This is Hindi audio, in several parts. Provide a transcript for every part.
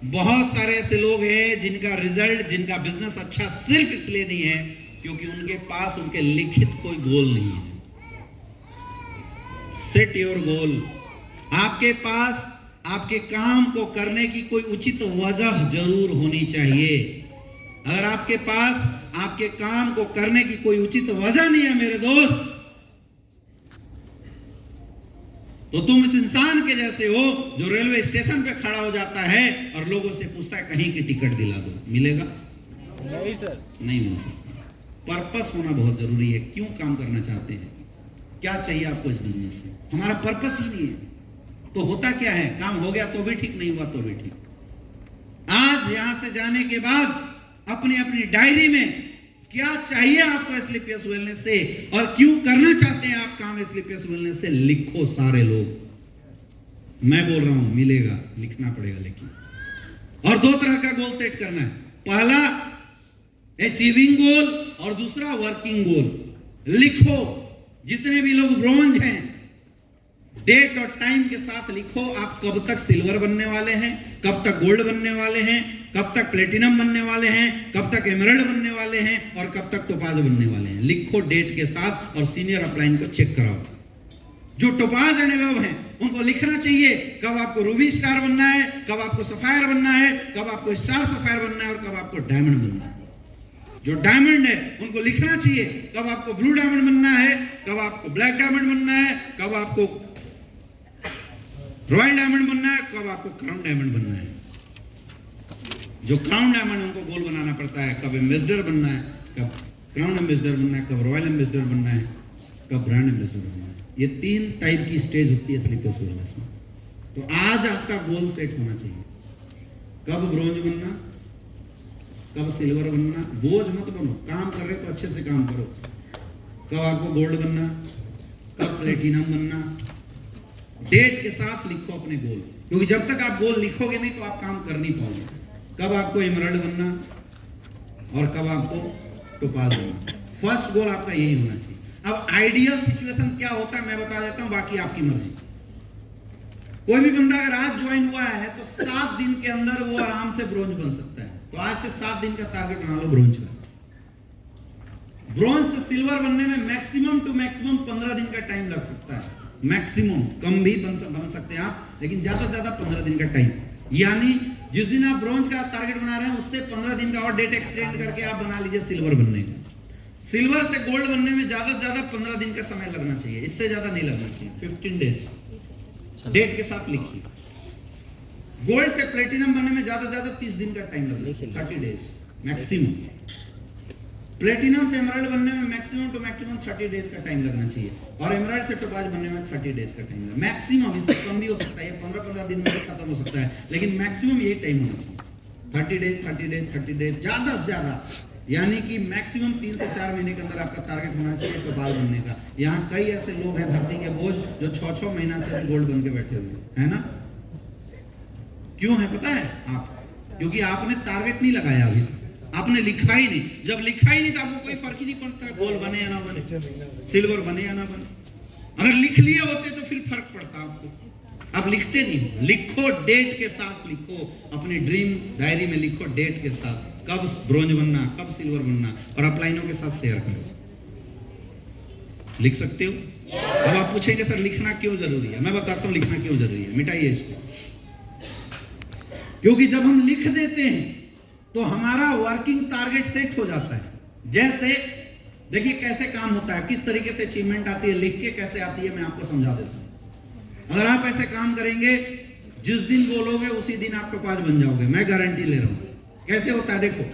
बहुत सारे ऐसे लोग हैं जिनका रिजल्ट, जिनका बिजनेस अच्छा सिर्फ इसलिए नहीं है क्योंकि उनके पास उनके लिखित कोई गोल नहीं है। Set your goal. आपके पास आपके काम को करने की कोई उचित वजह जरूर होनी चाहिए। अगर आपके पास आपके काम को करने की कोई उचित वजह नहीं है मेरे दोस्त, तो तुम इस इंसान के जैसे हो जो रेलवे स्टेशन पे खड़ा हो जाता है और लोगों से पूछता है कहीं की टिकट दिला दो। मिलेगा? नहीं सर, नहीं मिल सकता। पर्पस होना बहुत जरूरी है। क्यों काम करना चाहते हैं? क्या चाहिए आपको इस बिजनेस से? हमारा पर्पस ही नहीं है तो होता क्या है? काम हो गया तो भी ठीक, नहीं हुआ तो भी ठीक। आज यहां से जाने के बाद अपनी अपनी डायरी में क्या चाहिए आपको स्लीपियस वेलनेस से और क्यों करना चाहते हैं आप काम स्लीपियस वेलनेस से, लिखो सारे लोग। मैं बोल रहा हूं मिलेगा, लिखना पड़ेगा लेकिन। और दो तरह का गोल सेट करना है। पहला अचीविंग गोल और दूसरा वर्किंग गोल। लिखो। जितने भी लोग ब्रॉन्ज हैं, डेट और टाइम के साथ लिखो आप कब तक सिल्वर बनने वाले हैं, कब तक गोल्ड बनने वाले हैं, कब तक प्लेटिनम बनने वाले हैं, कब तक एमराल्ड बनने वाले हैं और कब तक टोपाज बनने वाले हैं। लिखो डेट के साथ और सीनियर अपलाइन को चेक कराओ। जो टोपाज एंड एबव हैं उनको लिखना चाहिए कब आपको रूबी स्टार बनना है, कब आपको सफायर बनना है, कब आपको स्टार सफायर बनना है और कब आपको डायमंड बनना है। जो डायमंड है उनको लिखना चाहिए कब आपको ब्लू डायमंड बनना है, कब आपको ब्लैक डायमंड बनना है, कब आपको रॉयल डायमंड बनना है, कब आपको क्राउन डायमंड बनना है। जो क्राउन डायमंड उनको गोल बनाना पड़ता है, कब एम्बेसडर बनना है, कब क्राउन एम्बेसडर बनना है, कब रॉयल एम्बेसडर बनना है, कब ब्रांड एम्बेसडर बनना है। ये 3 टाइप की स्टेज होती है स्लीपियस वेलनेस में। तो आज आपका गोल सेट होना चाहिए। कब ब्रोंज बनना, कब सिल्वर बनना। बोझ मत बनो, काम कर रहे तो अच्छे से काम करो। कब आपको गोल्ड बनना, कब प्लेटिनम बनना। डेट के साथ लिखो अपने गोल, क्योंकि जब तक आप गोल लिखोगे नहीं तो आप काम कर नहीं पाओगे। कब आपको एमराल्ड बनना और कब आपको टोपाज बनना। फर्स्ट गोल आपका यही होना चाहिए। अब आइडियल सिचुएशन क्या होता है मैं बता देता हूं, बाकी आपकी मर्जी। कोई भी बंदा अगर आज ज्वाइन हुआ है तो 7 दिन के अंदर वो आराम से ब्रोंज बन सकता है। तो आज से 7 दिन का टारगेट बना लो ब्रोंज का। ब्रोंज से सिल्वर बनने में मैक्सिमम टू मैक्सिमम 15 दिन का टाइम लग सकता है। मैक्सिमम, कम भी बन सकते हैं आप, लेकिन ज्यादा से ज्यादा 15 दिन का टाइम। यानी जिस दिन आप ब्रोंज का टारगेट बना रहे हैं उससे 15 दिन का और डेट एक्सटेंड करके आप बना लीजिए सिल्वर बनने का। सिल्वर से गोल्ड बनने में ज्यादा से ज्यादा 15 दिन का समय लगना चाहिए, इससे ज्यादा नहीं लगना चाहिए। 15 डेज डेट के साथ लिखिए। गोल्ड से प्लेटिनम बनने में ज्यादा से ज्यादा 30 दिन का टाइम लगेगा, 30 डेज मैक्सिमम। प्लेटिनम से एमराल्ड बनने में मैक्सिमम टू मैक्सिमम 30 डेज का टाइम लगना चाहिए और एमराल्ड से टोपाज बनने में 30 डेज का टाइम लगेगा मैक्सिमम। इससे कम भी हो सकता है, 15-15 दिन में भी खत्म हो सकता है, लेकिन मैक्सिमम यही टाइम होना चाहिए। 30 डेज 30 डेज 30 डेज ज्यादा से ज्यादा, यानी कि मैक्सिमम 3 से 4 महीने के अंदर आपका टारगेट होना चाहिए टोपाज बनने का। यहाँ कई ऐसे लोग हैं धरती के बोझ जो 6-6 महीना से गोल्ड बन के बैठे हुए हैं ना। क्यों है पता है? आप, क्योंकि आपने टारगेट नहीं लगाया, अभी आपने लिखा ही नहीं। जब लिखा ही नहीं तो आपको कोई फर्क ही नहीं पड़ता गोल्ड बने या ना बने, सिल्वर बने या ना बने। अगर लिख लिए होते तो फिर फर्क पड़ता आपको। आप लिखते नहीं। लिखो, डेट के साथ लिखो, अपनी ड्रीम डायरी में लिखो डेट के साथ, कब ब्रोंज बनना, कब सिल्वर बनना, और अपलाइनों के साथ शेयर करो। लिख सकते हो? अब आप पूछेंगे सर लिखना क्यों जरूरी है? मैं बताता हूं लिखना क्यों जरूरी है। मिटाइए इसको। क्योंकि जब हम लिख देते हैं तो हमारा वर्किंग टारगेट सेट हो जाता है। जैसे देखिए कैसे काम होता है, किस तरीके से अचीवमेंट आती है, लिख के कैसे आती है, मैं आपको समझा देता हूं। अगर आप ऐसे काम करेंगे, जिस दिन बोलोगे उसी दिन आप टोपाज बन जाओगे, मैं गारंटी ले रहा हूं। कैसे होता है देखो।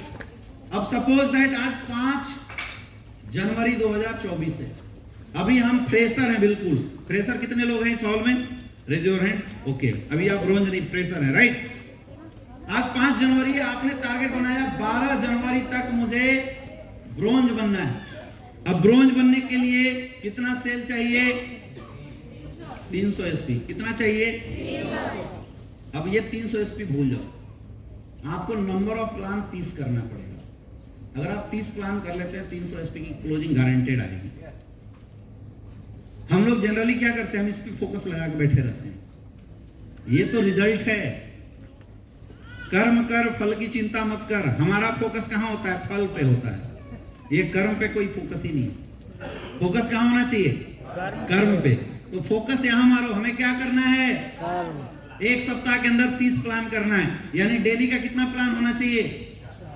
अब सपोज दैट आज 5 जनवरी 2024 है। अभी हम फ्रेशर हैं, बिल्कुल फ्रेशर। कितने लोग हैं इस हॉल में? Raise your hand. ओके, अभी आप ब्रोंज नहीं, फ्रेशर हैं, राइट। आज 5 जनवरी है, आपने टारगेट बनाया 12 जनवरी तक मुझे ब्रोंज बनना है। अब ब्रोंज बनने के लिए कितना सेल चाहिए? 300 एसपी। कितना चाहिए? 300। अब ये 300 एसपी भूल जाओ, आपको नंबर ऑफ प्लान 30 करना पड़ेगा। अगर आप 30 प्लान कर लेते हैं 300 एसपी की क्लोजिंग गारंटेड आएगी। हम लोग जनरली क्या करते हैं, हम इस पे फोकस लगा के बैठे रहते हैं। ये तो रिजल्ट है। कर्म कर, फल की चिंता मत कर। हमारा फोकस कहाँ होता है? फल पे होता है। ये कर्म पे कोई फोकस ही नहीं। फोकस कहाँ होना चाहिए? कर्म पे। तो फोकस यहाँ मारो। हमें क्या करना है? कर्म। एक सप्ताह के अंदर 30 प्लान करना है, यानी डेली का कितना प्लान होना चाहिए?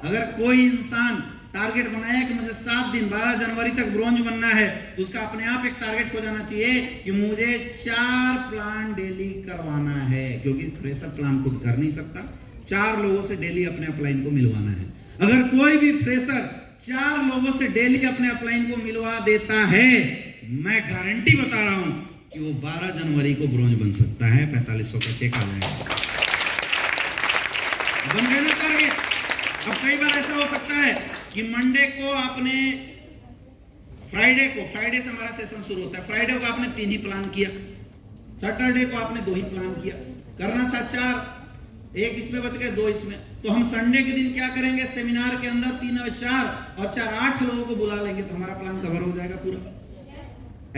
अगर कोई इंसान टारगेट बनाया कि मुझे 7 दिन 12 जनवरी तक ब्रोंज बनना है, तो उसका अपने आप एक टारगेट हो जाना चाहिए कि मुझे 4 प्लान डेली करवाना है, क्योंकि फ्रेशर प्लान खुद कर नहीं सकता। 4 लोगों से डेली अपने अपलाइन को मिलवाना है। अगर कोई भी फ्रेशर 4 लोगों से डेली अपने अपलाइन को मिलवा देता है, मैं गारंटी बता रहा हूं कि वो 12 जनवरी को ब्रोंज बन सकता है। 4500 का चेक आ जाएगा। बन गए ना टारगेट? अब कई बार ऐसा हो सकता है कि मंडे को आपने फ्राइडे से हमारा सेशन शुरू होता है, फ्राइडे को आपने 3 ही प्लान किया, सैटरडे को आपने 2 ही प्लान किया, करना था 4, 1 इसमें बच गए, 2 इसमें। तो हम संडे के दिन क्या करेंगे? सेमिनार के अंदर 3 और 4 और 4 8 लोगों को बुला लेंगे, तो हमारा प्लान कवर हो जाएगा पूरा।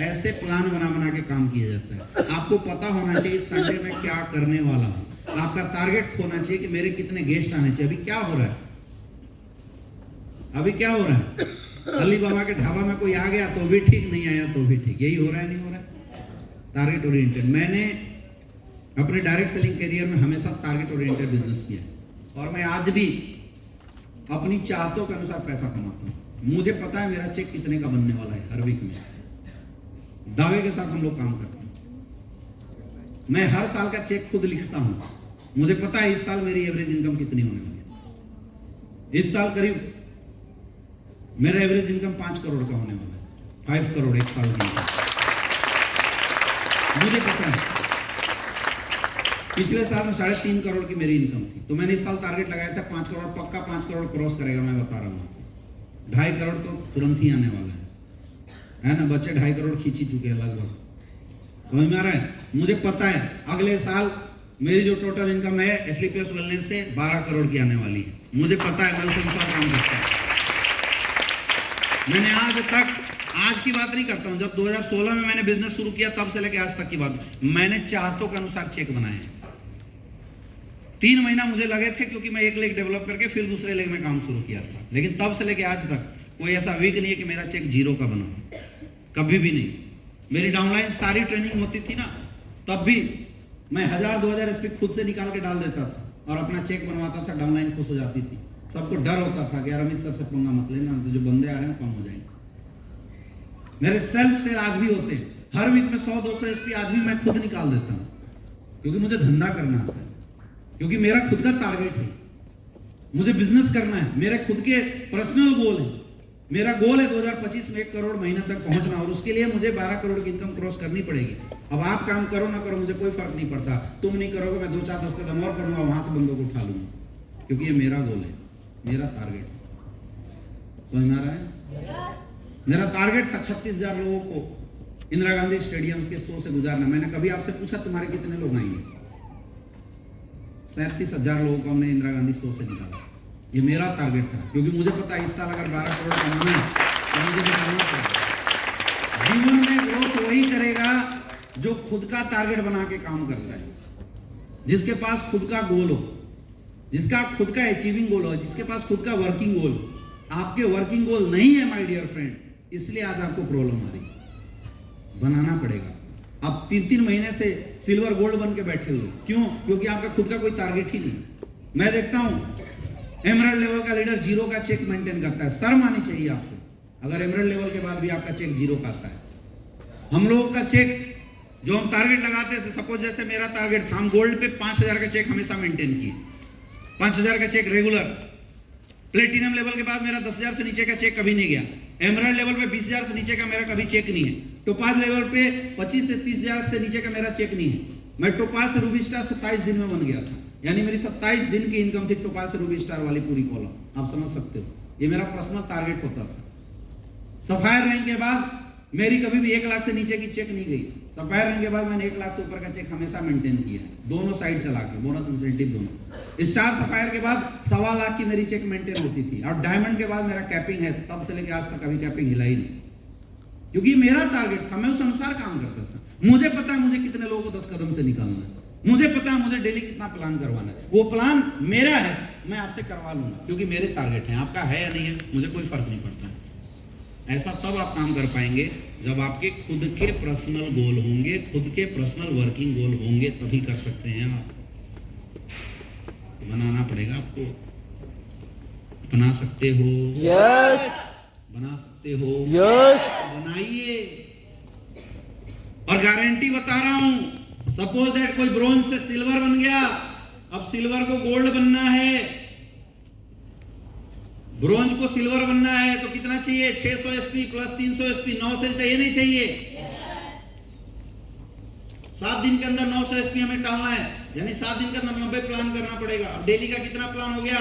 ऐसे प्लान बना के काम किया जाता है। आपको पता होना चाहिए संडे में क्या करने वाला हूं। आपका टारगेट होना चाहिए कि मेरे कितने गेस्ट आने चाहिए। अभी क्या हो रहा है? अली बाबा के ढाबा में कोई आ गया तो भी ठीक, नहीं आया तो भी ठीक। यही हो रहा है, नहीं हो रहा है? Target oriented. मैंने अपने डायरेक्ट सेलिंग करियर में हमेशा टारगेट ओरिएंटेड बिजनेस किया और मैं आज भी अपनी चाहतों के अनुसार पैसा कमाता हूं। मुझे पता है मेरा चेक कितने का बनने वाला है हर वीक में। दावे के साथ हम लोग काम करते हैं। मैं हर साल का चेक खुद लिखता हूं। मुझे पता है इस साल मेरी एवरेज इनकम कितनी होने वाली है। इस साल करीब मेरा एवरेज इनकम 5 करोड़ का होने वाला है। 5 करोड़ एक साल की इनकम मुझे पता है। पिछले साल में 3.5 करोड़ की मेरी इनकम थी, तो मैंने इस साल टारगेट लगाया था 5 करोड़, पक्का 5 करोड़ क्रॉस करेगा, मैं बता रहा हूँ। 2.5 करोड़ तो तुरंत ही आने वाला है ना? बच्चे 2.5 करोड़ खींच ही चुके हैं लगभग, समझ में आ रहा है? मुझे पता है अगले साल मेरी जो टोटल इनकम है एसलीपीएस वेलनेस से 12 करोड़ की आने वाली है। मुझे पता है, मैं उस अनुसार काम करता हूँ। मैंने आज की बात नहीं करता हूं, जब 2016 में मैंने बिजनेस शुरू किया तब से लेकर आज तक की बात, मैंने चाहतों के अनुसार चेक बनाए। 3 महीना मुझे लगे थे, क्योंकि मैं एक लेग डेवलप करके फिर दूसरे लेग में काम शुरू किया था। लेकिन तब से लेकर आज तक कोई ऐसा वीक नहीं है कि मेरा चेक 0 का बना, कभी भी नहीं। मेरी डाउनलाइन सारी ट्रेनिंग होती थी ना, तब भी मैं 1000-2000 स्पीक खुद से निकाल के डाल देता था और अपना चेक बनवाता था। डाउनलाइन खुश हो जाती थी। सबको डर होता था कि यार अमित सर से पंगा मत लेना, तो जो बंदे आ रहे हैं कम हो जाएंगे। मेरे सेल्फ से आज भी होते हैं। हर वीक में 100-200 एसपी आज भी मैं खुद निकाल देता हूं, क्योंकि मुझे धंधा करना आता है, क्योंकि मेरा खुद का टारगेट है। मुझे बिजनेस करना है, मेरे खुद के पर्सनल गोल है। मेरा गोल है 2025 में 1 करोड़ महीना तक पहुंचना, और उसके लिए मुझे 12 करोड़ की इनकम क्रॉस करनी पड़ेगी। अब आप काम करो ना करो, मुझे कोई फर्क नहीं पड़ता। तुम नहीं करोगे, मैं 2-4-10 कदम और करूंगा, वहां से बंदों को उठा लूंगा, क्योंकि ये मेरा गोल है, मेरा टारगेट है। समझ में आ रहा है? मेरा टारगेट था 36,000 लोगों को इंदिरा गांधी स्टेडियम के शो से गुजारना। मैंने कभी आपसे पूछा तुम्हारे कितने लोग आएंगे? 37,000 लोगों को हमने इंदिरा गांधी शो से निकाला। ये मेरा टारगेट था, क्योंकि मुझे पता है इस साल अगर 12 करोड़ कमाना है तो मुझे निकालना पड़ेगा। जीवन में ग्रोथ वही करेगा जो खुद का टारगेट बना के काम कर रहा है, जिसके पास खुद का गोल हो, जिसका खुद का अचीविंग गोल हो, जिसके पास खुद का वर्किंग गोल हो। आपके वर्किंग गोल नहीं है माय डियर फ्रेंड, इसलिए आज आपको प्रॉब्लम आ रही है। बनाना पड़ेगा। आप 3-3 महीने से सिल्वर गोल्ड बन के बैठे हुए, क्यों? क्योंकि आपका खुद का कोई टारगेट ही नहीं। मैं देखता हूं एमरल्ड लेवल का लीडर 0 का चेक मेंटेन करता है। शर्म आनी चाहिए आपको अगर एमरल्ड लेवल के बाद भी आपका चेक 0 का आता है। हम लोगों का चेक जो हम टारगेट लगाते हैं, सपोज जैसे मेरा टारगेट था, हम गोल्ड पे 5,000 का चेक हमेशा मेंटेन किए। 5,000 का चेक रेगुलर। प्लेटिनम लेवल के बाद मेरा 10,000 से नीचे का चेक कभी नहीं गया। एमरल्ड लेवल पे 20,000 से नीचे का मेरा कभी चेक नहीं है। टोपाज लेवल पे 25 से 30,000 से नीचे का मेरा चेक नहीं है। मैं टोपाज से रूबी स्टार 27 दिन में बन गया था, यानी मेरी 27 दिन की इनकम थी टोपाज से रूबी स्टार वाली पूरी कॉलम। आप समझ सकते हो, ये मेरा पर्सनल टारगेट होता था। सफायर रैंक के बाद मेरी कभी भी 1 लाख से नीचे की चेक नहीं गई। सफायर रैंक के बाद मैंने 1 लाख से ऊपर का चेक हमेशा मेंटेन किया, दोनों साइड चला के, बोनस इंसेंटिव दोनों। स्टार सफायर के बाद 1.25 लाख की मेरी चेक मेंटेन होती थी, और डायमंड के बाद मेरा कैपिंग है, तब से लेकर आज तक कभी कैपिंग हिला ही नहीं, क्योंकि मेरा टारगेट था, मैं उस अनुसार काम करता था। मुझे पता है मुझे कितने लोगों को 10 कदम से निकालना है। मुझे पता है मुझे डेली कितना प्लान करवाना है, वो प्लान मेरा है, मैं आपसे करवा लूंगा क्योंकि मेरे टारगेट हैं, आपका है या नहीं है मुझे कोई फर्क नहीं पड़ता है। ऐसा तब आप काम कर पाएंगे जब आपके खुद के पर्सनल गोल होंगे, खुद के पर्सनल वर्किंग गोल होंगे, तभी कर सकते हैं आप। बनाना पड़ेगा आपको। बना सकते हो? यस। बना सकते हो? यस। बनाइए। और गारंटी बता रहा हूं, सपोज दैट कोई ब्रोंज से सिल्वर बन गया, अब सिल्वर को गोल्ड बनना है, ब्रोंज को सिल्वर बनना है तो कितना चाहिए? 600 एसपी प्लस 300 एसपी, 9 सेल चाहिए नहीं चाहिए? 7 दिन के अंदर 900 एसपी हमें टालना है, यानी 7 दिन के अंदर 90 प्लान करना पड़ेगा। अब डेली का कितना प्लान हो गया?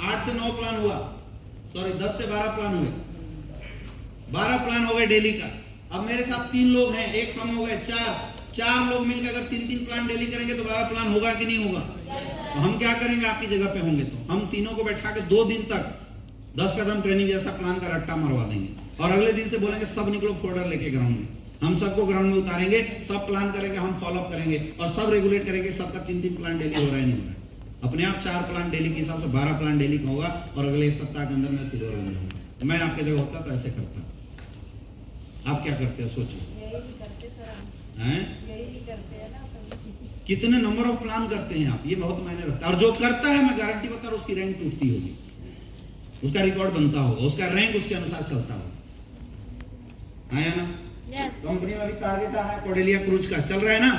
8 से 9 प्लान हुआ, सॉरी 10 से 12 प्लान हुए, 12 प्लान हो गए डेली का। अब मेरे साथ 3 लोग हैं, एक कम हो गए, 4 लोग मिलकर अगर 3 प्लान डेली करेंगे तो 12 प्लान होगा कि नहीं होगा? तो हम क्या करेंगे? आपकी जगह पे होंगे तो हम तीनों को बैठा के 2 दिन तक 10 कदम ट्रेनिंग जैसा प्लान का रट्टा मरवा देंगे, और अगले दिन से बोलेंगे सब निकलो फोल्डर लेके ग्राउंड में, हम सबको ग्राउंड में उतारेंगे, सब प्लान करेंगे, हम फॉलो अप करेंगे और सब रेगुलेट करेंगे सबका 3 प्लान डेली हो रहा है नहीं हो रहा है। अपने आप 4 प्लान डेली के हिसाब से 12 प्लान डेली का होगा, और अगले 1 सप्ताह के अंदर मैं सिल्वर बन जाऊंगा। मैं आपके जगह होता तो ऐसे करता। आप क्या करते हो सोचिए? कितने नंबर ऑफ प्लान करते हैं आप, ये बहुत मायने रखता है। और जो करता है मैं गारंटी बता रहा हूं उसकी रैंक टूटती होगी, उसका रिकॉर्ड बनता होगा, उसका रैंक उसके अनुसार चलता होगा। आया ना? कंपनी में भी टारगेट आ रहा है, कॉर्डेलिया क्रूज का चल रहा है ना?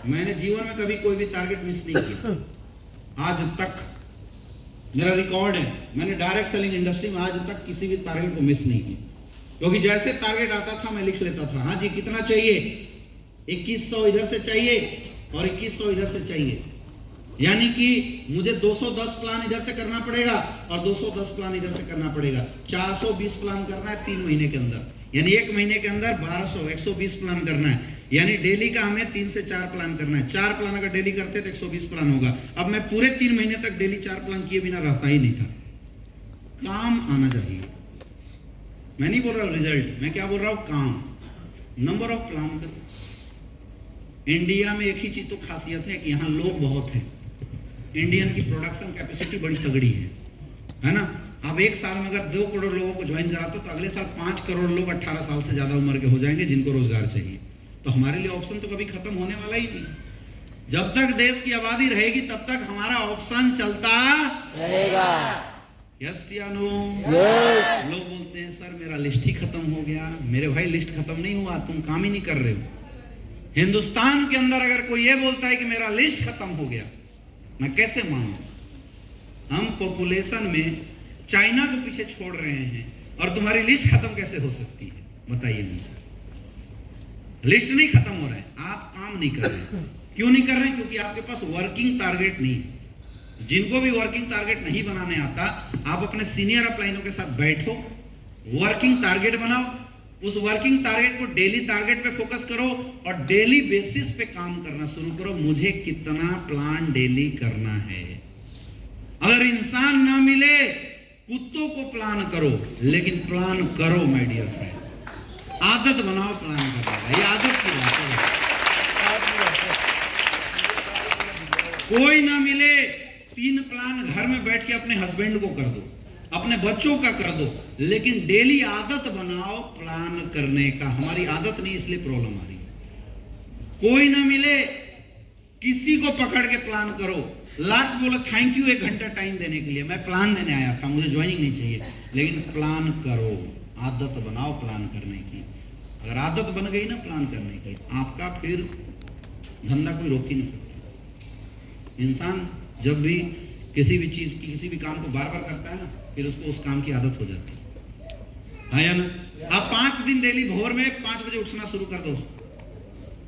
मैंने जीवन में कभी कोई भी टारगेट मिस नहीं किया आज तक, मेरा रिकॉर्ड है। मैंने डायरेक्ट सेलिंग इंडस्ट्री में आज तक किसी भी टारगेट को मिस नहीं किया, क्योंकि जैसे टारगेट आता था मैं लिख लेता था। हाँ जी, कितना चाहिए? 2100 इधर से चाहिए और 2100 इधर से चाहिए, यानी कि मुझे 210 प्लान इधर से करना पड़ेगा और 210 प्लान इधर से करना पड़ेगा। 420 प्लान करना है 3 महीने के अंदर, यानी 1 महीने के अंदर 1200 120 प्लान करना है, यानी डेली का हमें 3 से 4 प्लान करना है। 4 प्लान अगर डेली करते तो 120 प्लान होगा। अब मैं पूरे 3 महीने तक डेली 4 प्लान किए बिना रहता ही नहीं था। काम आना चाहिए। मैं नहीं बोल रहा हूँ रिजल्ट, मैं क्या बोल रहा हूँ? काम। नंबर ऑफ प्लान करो। इंडिया में एक ही चीज तो खासियत है कि यहाँ लोग बहुत हैं। इंडियन की प्रोडक्शन कैपेसिटी बड़ी तगड़ी है ना? अब 1 साल में अगर 2 करोड़ लोगों को ज्वाइन कराते तो अगले साल 5 करोड़ लोग 18 साल से ज्यादा उम्र के हो जाएंगे जिनको रोजगार चाहिए। तो हमारे लिए ऑप्शन तो कभी खत्म होने वाला ही नहीं। जब तक देश की आबादी रहेगी तब तक हमारा ऑप्शन चलता रहेगा। यस या नो? यस। लोग बोलते हैं सर मेरा लिस्ट ही खत्म हो गया। मेरे भाई लिस्ट खत्म नहीं हुआ, तुम काम ही नहीं कर रहे हो। हिंदुस्तान के अंदर अगर कोई ये बोलता है कि मेरा लिस्ट खत्म हो गया, मैं कैसे मानूं? हम पॉपुलेशन में चाइना को पीछे छोड़ रहे हैं और तुम्हारी लिस्ट खत्म कैसे हो सकती है? बताइए मुझे। लिस्ट नहीं खत्म हो रहा है, आप काम नहीं कर रहे। क्यों नहीं कर रहे? क्योंकि आपके पास वर्किंग टारगेट नहीं। जिनको भी वर्किंग टारगेट नहीं बनाने आता, आप अपने सीनियर अपलाइनों के साथ बैठो, वर्किंग टारगेट बनाओ, उस वर्किंग टारगेट को डेली टारगेट पे फोकस करो और डेली बेसिस पे काम करना शुरू करो। मुझे कितना प्लान डेली करना है। अगर इंसान ना मिले, कुत्तों को प्लान करो, लेकिन प्लान करो माय डियर फ्रेंड। आदत बनाओ प्लान करने का, ये आदत की बात है। कोई ना मिले, 3 प्लान घर में बैठ के अपने हस्बैंड को कर दो, अपने बच्चों का कर दो, लेकिन डेली आदत बनाओ प्लान करने का। हमारी आदत नहीं, इसलिए प्रॉब्लम आ रही है। कोई ना मिले, किसी को पकड़ के प्लान करो। लास्ट बोला थैंक यू 1 घंटा टाइम देने के लिए, मैं प्लान देने आया था, मुझे ज्वाइनिंग नहीं चाहिए, लेकिन प्लान करो। आदत बनाओ प्लान करने की। अगर आदत बन गई ना प्लान करने की, आपका फिर धंधा कोई रोक ही नहीं सकता। इंसान जब भी किसी भी चीज की, किसी भी काम को बार बार करता है ना, फिर उसको उस काम की आदत हो जाती है या ना? आप 5 दिन डेली भोर में 5 बजे उठना शुरू कर दो,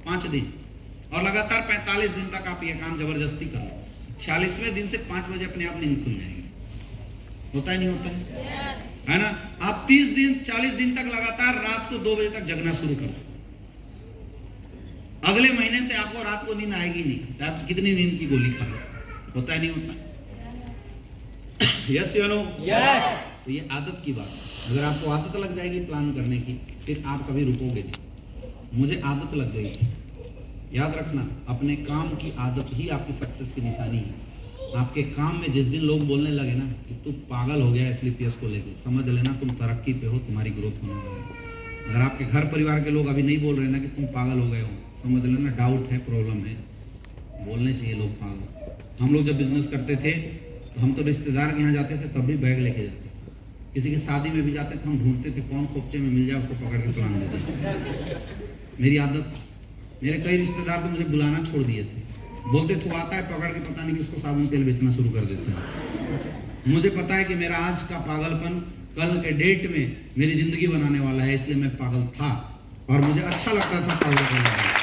5 दिन, और लगातार 45 दिन तक आप ये काम जबरदस्ती कर लो। 46वें दिन से 5 बजे अपने आप नींद खुल जाएगी। होता है नहीं होता है ना? आप 30 दिन 40 दिन तक लगातार रात को 2 बजे तक जगना शुरू कर दो। अगले महीने से आपको रात को नींद आएगी नहीं, आप कितनी नींद की गोली खा लो। होता है नहीं होता? यस या नो? यस। तो ये आदत की बात है। अगर आपको आदत लग जाएगी प्लान करने की, फिर आप कभी रुकोगे नहीं। मुझे आदत लग गई थी। याद रखना, अपने काम की आदत ही आपकी सक्सेस की निशानी है। आपके काम में जिस दिन लोग बोलने लगे ना कि तू पागल हो गया एसलीपीएस को लेकर, समझ लेना तुम तरक्की पे हो, तुम्हारी ग्रोथ होने वाली है। अगर आपके घर परिवार के लोग अभी नहीं बोल रहे ना कि तुम पागल हो गए हो, समझ लेना डाउट है, प्रॉब्लम है। बोलने चाहिए लोग पागल। हम लोग जब बिजनेस करते थे तो हम तो रिश्तेदार के यहाँ जाते थे तब भी बैग लेके जाते, किसी की शादी में भी जाते थे, हम ढूंढते थे कौन खोपचे में मिल जाए उसको पकड़ के पलान देते। मेरी आदत, मेरे कई रिश्तेदार तो मुझे बुलाना छोड़ दिए थे, बोलते तू आता है पकड़ के पता नहीं किसको साबुन तेल बेचना शुरू कर देते हैं। मुझे पता है कि मेरा आज का पागलपन कल के डेट में मेरी जिंदगी बनाने वाला है, इसलिए मैं पागल था और मुझे अच्छा लगता था पागल करना।